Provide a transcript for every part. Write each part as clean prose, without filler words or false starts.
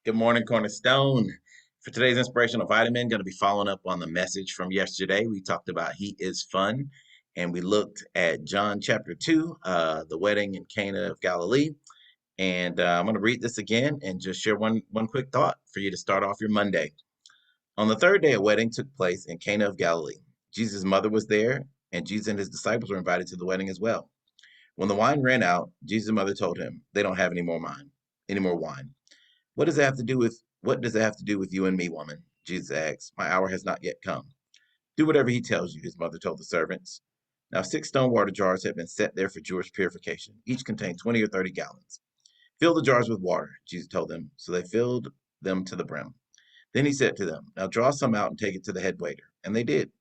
Good morning, Cornerstone. For today's inspirational vitamin, going to be following up on the message from yesterday. We talked about He is fun, and we looked at John chapter 2, the wedding in Cana of Galilee. And I'm going to read this again and just share one quick thought for you to start off your Monday. On the third day, a wedding took place in Cana of Galilee. Jesus' mother was there, and Jesus and his disciples were invited to the wedding as well. When the wine ran out, Jesus' mother told him, "They don't have any more wine." What does it have to do with you and me, woman? Jesus asked. My hour has not yet come. Do whatever he tells you, his mother told the servants. Now 6 stone water jars had been set there for Jewish purification. Each contained 20 or 30 gallons. Fill the jars with water, Jesus told them. So they filled them to the brim. Then he said to them, Now draw some out and take it to the head waiter. And they did.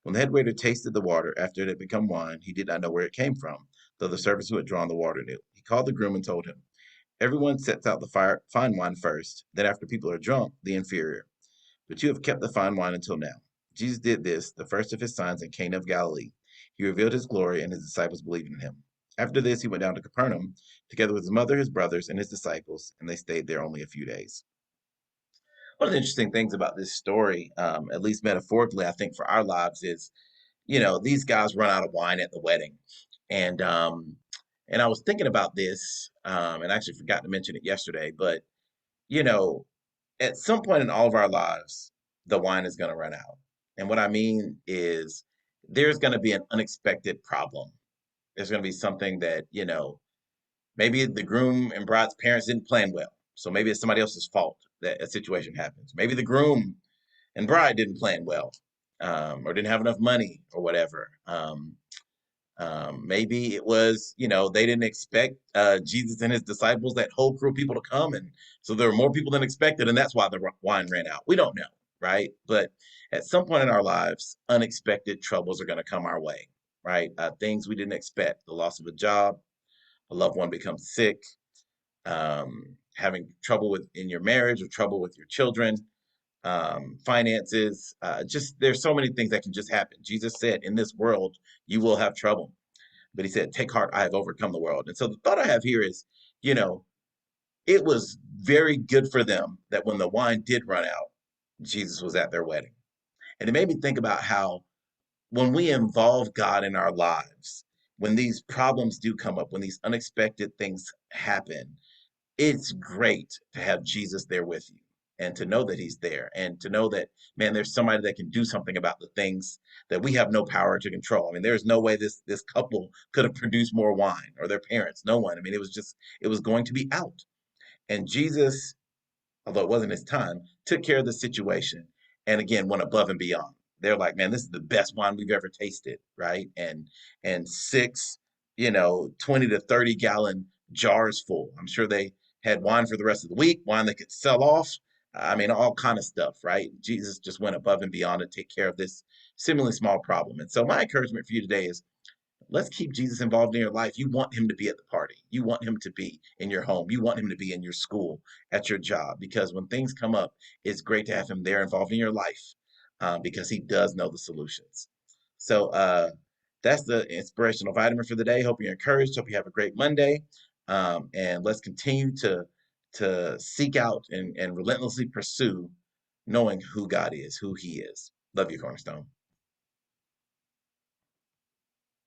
When the head waiter tasted the water after it had become wine, he did not know where it came from, though the servants who had drawn the water knew. He called the groom and told him, Everyone sets out the fine wine first, then after people are drunk, the inferior. But you have kept the fine wine until now. Jesus did this, the first of his signs in Cana of Galilee. He revealed his glory, and his disciples believed in him. After this, he went down to Capernaum, together with his mother, his brothers, and his disciples, and they stayed there only a few days. One of the interesting things about this story, at least metaphorically, I think for our lives, is these guys run out of wine at the wedding, and I was thinking about this, and I actually forgot to mention it yesterday, but you know, at some point in all of our lives, the wine is going to run out. And what I mean is there's going to be an unexpected problem. There's going to be something that, maybe the groom and bride's parents didn't plan well. So maybe it's somebody else's fault that a situation happens. Maybe the groom and bride didn't plan well, or didn't have enough money or whatever. Maybe it was, they didn't expect Jesus and his disciples, that whole crew of people to come. And so there were more people than expected. And that's why the wine ran out. We don't know, right? But at some point in our lives, unexpected troubles are going to come our way, right? Things we didn't expect, the loss of a job, a loved one becomes sick, having trouble in your marriage or trouble with your children, finances. Just there's so many things that can just happen. Jesus said, in this world, you will have trouble. But he said, Take heart, I have overcome the world. And so the thought I have here is, you know, it was very good for them that when the wine did run out, Jesus was at their wedding. And it made me think about how when we involve God in our lives, when these problems do come up, when these unexpected things happen, it's great to have Jesus there with you and to know that he's there and to know that, man, there's somebody that can do something about the things that we have no power to control. I mean, there's no way this couple could have produced more wine, or their parents, no one. I mean, it was going to be out. And Jesus, although it wasn't his time, took care of the situation and again went above and beyond. They're like, man, this is the best wine we've ever tasted, right? And six, 20 to 30 gallon jars full. I'm sure they had wine for the rest of the week, wine they could sell off. I mean, all kind of stuff, right? Jesus just went above and beyond to take care of this seemingly small problem. And so my encouragement for you today is, let's keep Jesus involved in your life. You want him to be at the party. You want him to be in your home. You want him to be in your school, at your job, because when things come up, it's great to have him there involved in your life, because he does know the solutions. So that's the inspirational vitamin for the day. Hope you're encouraged. Hope you have a great Monday. And let's continue to seek out and relentlessly pursue knowing who God is, who he is. Love you, Cornerstone.